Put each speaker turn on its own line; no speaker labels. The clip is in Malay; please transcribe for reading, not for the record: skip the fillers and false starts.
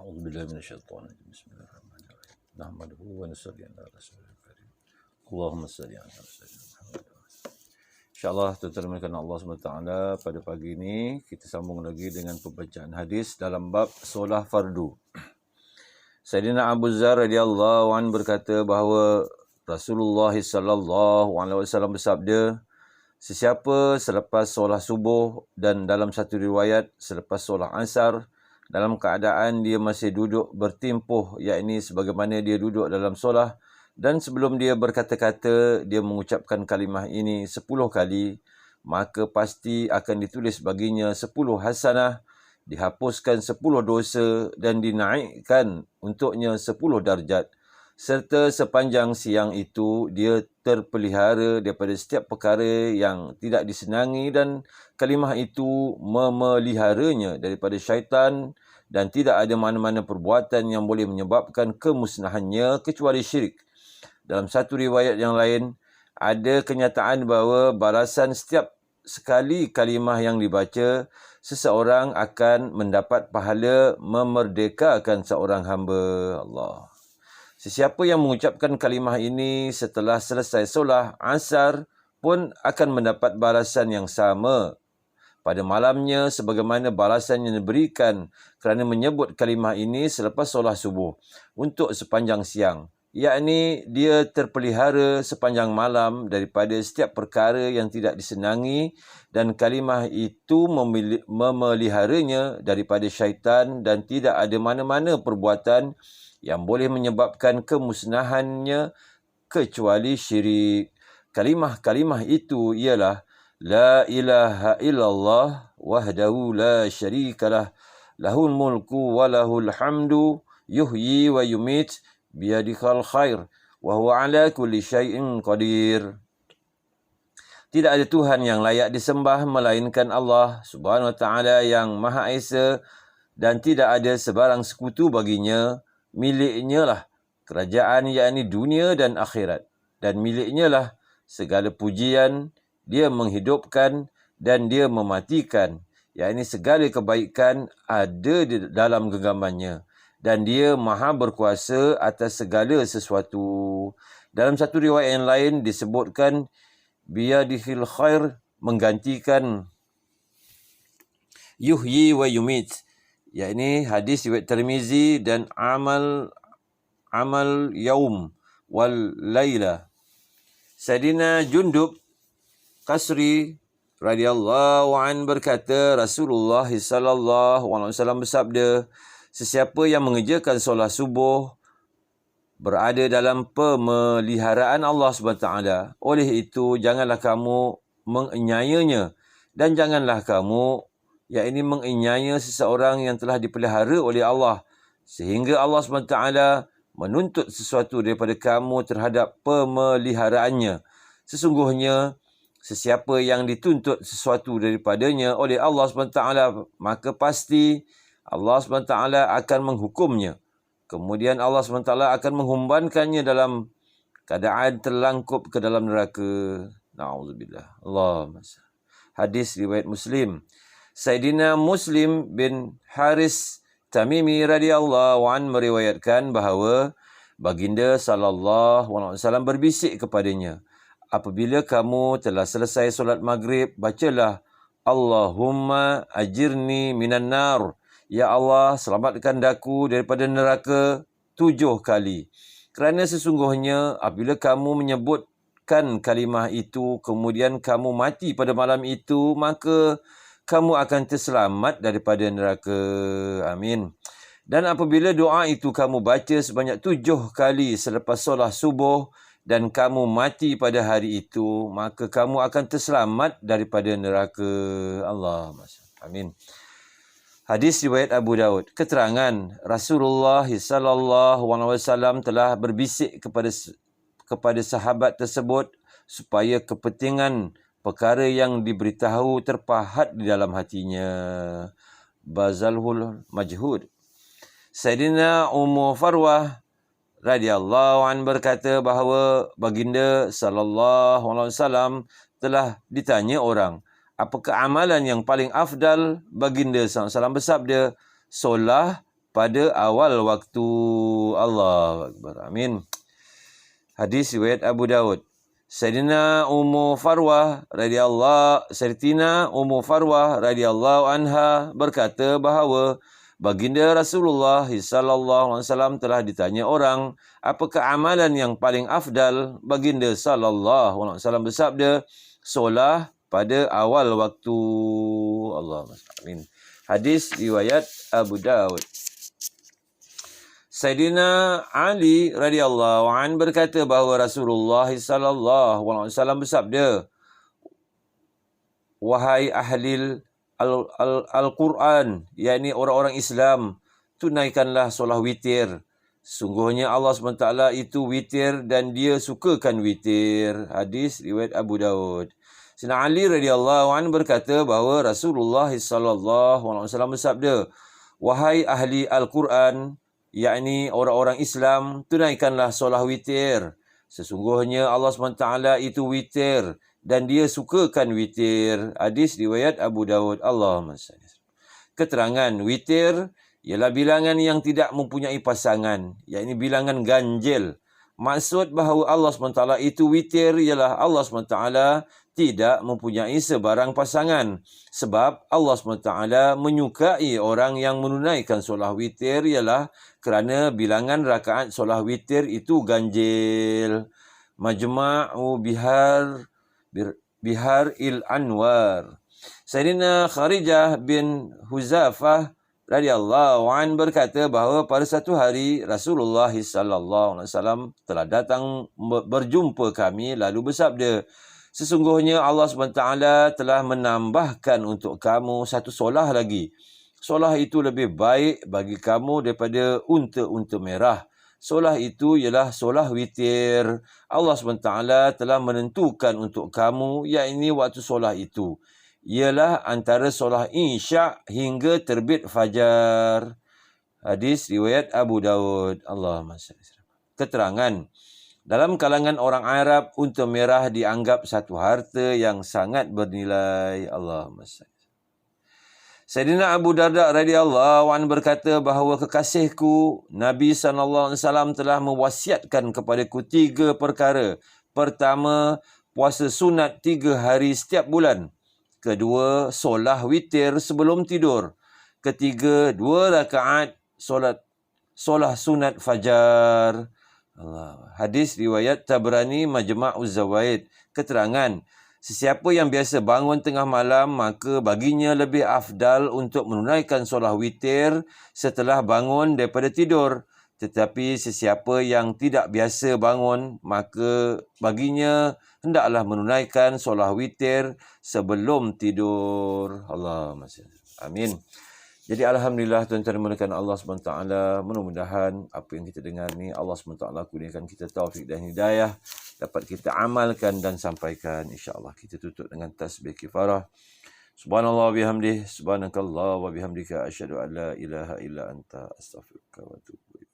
أعوذ بالله من الشيطان الرجيم بسم الله الرحمن الرحيم نحمده ونصلي على رسوله الكريم اللهم صل على سيدنا Muhammad. InsyaAllah tuan-tuan Allah SWT, pada pagi ini kita sambung lagi dengan pembacaan hadis dalam bab solah fardu. Sayyidina Abu Dzar radhiyallahu anhu berkata bahawa Rasulullah sallallahu alaihi wasallam bersabda, sesiapa selepas solah subuh dan dalam satu riwayat selepas solah asar dalam keadaan dia masih duduk bertimpuh, yakni sebagaimana dia duduk dalam solah, dan sebelum dia berkata-kata, dia mengucapkan kalimah ini 10 kali, maka pasti akan ditulis baginya 10 hasanah, dihapuskan 10 dosa dan dinaikkan untuknya 10 darjat. Serta sepanjang siang itu dia terpelihara daripada setiap perkara yang tidak disenangi, dan kalimah itu memeliharanya daripada syaitan, dan tidak ada mana-mana perbuatan yang boleh menyebabkan kemusnahannya kecuali syirik. Dalam satu riwayat yang lain, ada kenyataan bahawa balasan setiap sekali kalimah yang dibaca, seseorang akan mendapat pahala memerdekakan seorang hamba Allah. Sesiapa yang mengucapkan kalimah ini setelah selesai solah asar pun akan mendapat balasan yang sama pada malamnya sebagaimana balasan yang diberikan kerana menyebut kalimah ini selepas solah subuh untuk sepanjang siang, yakni dia terpelihara sepanjang malam daripada setiap perkara yang tidak disenangi, dan kalimah itu memeliharanya daripada syaitan, dan tidak ada mana-mana perbuatan yang boleh menyebabkan kemusnahannya kecuali syirik. Kalimah-kalimah itu ialah La ilaha illallah wahdahu la syarikalah lahul mulku wa lahul hamdu yuhyi wa yumit biyadikal khair wa huwa ala kulli syai'in qadir. Tidak ada Tuhan yang layak disembah melainkan Allah Subhanahu wa taala yang Maha Esa, dan tidak ada sebarang sekutu baginya. Miliknya lah kerajaan, yakni dunia dan akhirat, dan miliknya lah segala pujian. Dia menghidupkan dan dia mematikan, yakni segala kebaikan ada di dalam genggamannya, dan dia maha berkuasa atas segala sesuatu. Dalam satu riwayat yang lain disebutkan biyadihil khair, menggantikan yuhyi wa yumit, yakni hadis riwayat Tirmizi, dan amal yaum wal laila. Sayyidina Jundub Qasri radhiyallahu an berkata, Rasulullah sallallahu alaihi wasallam bersabda, sesiapa yang mengerjakan solat subuh berada dalam pemeliharaan Allah SWT. Oleh itu, janganlah kamu mengenyayanya, dan janganlah kamu yakni mengenyaya seseorang yang telah dipelihara oleh Allah, sehingga Allah SWT menuntut sesuatu daripada kamu terhadap pemeliharaannya. Sesungguhnya sesiapa yang dituntut sesuatu daripadanya oleh Allah SWT, maka pasti Allah SWT akan menghukumnya. Kemudian Allah SWT akan menghumbankannya dalam keadaan terlangkup ke dalam neraka. Na'udzubillah. Allahumma salli. Hadis riwayat Muslim. Sayyidina Muslim bin Haris Tamimi radhiyallahu an meriwayatkan bahawa baginda sallallahu alaihi wasallam berbisik kepadanya, apabila kamu telah selesai solat maghrib, bacalah Allahumma ajirni minan nar. Ya Allah, selamatkan daku daripada neraka 7 kali. Kerana sesungguhnya apabila kamu menyebutkan kalimah itu, kemudian kamu mati pada malam itu, maka kamu akan terselamat daripada neraka. Amin. Dan apabila doa itu kamu baca sebanyak 7 kali selepas solat subuh, dan kamu mati pada hari itu, maka kamu akan terselamat daripada neraka. Allahumma salli. Amin. Hadis riwayat Abu Daud. Keterangan Rasulullah sallallahu alaihi wasallam telah berbisik kepada sahabat tersebut supaya kepentingan perkara yang diberitahu terpahat di dalam hatinya. Bazalhul Majhud. Sayyidina Ummu Farwah radhiyallahu an berkata bahawa baginda sallallahu alaihi wasallam telah ditanya orang, apakah amalan yang paling afdal? Baginda sallallahu alaihi wasallam bersabda, solah pada awal waktu. Allahu Akbar. Amin. Hadis riwayat Abu Daud. Sayyidatina Ummu Farwah radhiyallahu anha berkata bahawa baginda Rasulullah sallallahu alaihi wasallam telah ditanya orang, apakah amalan yang paling afdal? Baginda sallallahu alaihi wasallam bersabda, solat pada awal waktu. Allahumma amin. Hadis riwayat Abu Daud. Sayyidina Ali radhiyallahu an berkata bahawa Rasulullah sallallahu alaihi wasallam bersabda, wahai ahli Al-Quran, yakni orang-orang Islam, tunaikanlah solat witir. Sungguhnya Allah SWT itu witir dan dia sukakan witir. Hadis riwayat Abu Daud. Sayyidina Ali radhiyallahu an berkata bahawa Rasulullah sallallahu alaihi wasallam bersabda, wahai ahli Al-Quran, yakni orang-orang Islam, tunaikanlah solat witir. Sesungguhnya Allah SWT itu witir dan dia sukakan witir. Hadis riwayat Abu Daud. Allahumma salli. Keterangan witir ialah bilangan yang tidak mempunyai pasangan, yakni bilangan ganjil. Maksud bahawa Allah SWT itu witir ialah Allah SWT tidak mempunyai sebarang pasangan. Sebab Allah SWT menyukai orang yang menunaikan solat witir ialah kerana bilangan rakaat solat witir itu ganjil. Majma'u Bihar il-Anwar. Sayyidina Kharijah bin Huzafah radhiyallahu an berkata bahawa pada satu hari Rasulullah sallallahu alaihi wasallam telah datang berjumpa kami lalu bersabda, sesungguhnya Allah SWT telah menambahkan untuk kamu satu solah lagi. Solah itu lebih baik bagi kamu daripada unta-unta merah. Solah itu ialah solah witir. Allah SWT telah menentukan untuk kamu, yakni waktu solah itu ialah antara solah isyak hingga terbit fajar. Hadis riwayat Abu Daud. Allahumma salli. Keterangan, dalam kalangan orang Arab, unta merah dianggap satu harta yang sangat bernilai. Allahumma salli. Sayyidina Abu Darda radhiyallahu anhu berkata bahawa kekasihku Nabi SAW telah mewasiatkan kepadaku 3 perkara. Pertama, puasa sunat 3 hari setiap bulan. Kedua, solah witir sebelum tidur. Ketiga, 2 rakaat solah sunat fajar. Hadis riwayat Tabrani Majma'uz Zawaid. Keterangan, sesiapa yang biasa bangun tengah malam, maka baginya lebih afdal untuk menunaikan solat witir setelah bangun daripada tidur. Tetapi sesiapa yang tidak biasa bangun, maka baginya hendaklah menunaikan solat witir sebelum tidur. Allahumma salli. Amin. Jadi alhamdulillah tuan-tuan dimulakan Allah SWT. Mudah-mudahan apa yang kita dengar ni Allah SWT kurniakan kita taufik dan hidayah, dapat kita amalkan dan sampaikan. InsyaAllah kita tutup dengan tasbih kifarah. Subhanallah wa bihamdih, subhanakallah wa bihamdika, asyhadu an la ilaha illa anta, astaghfiruka wa atubu ilaik.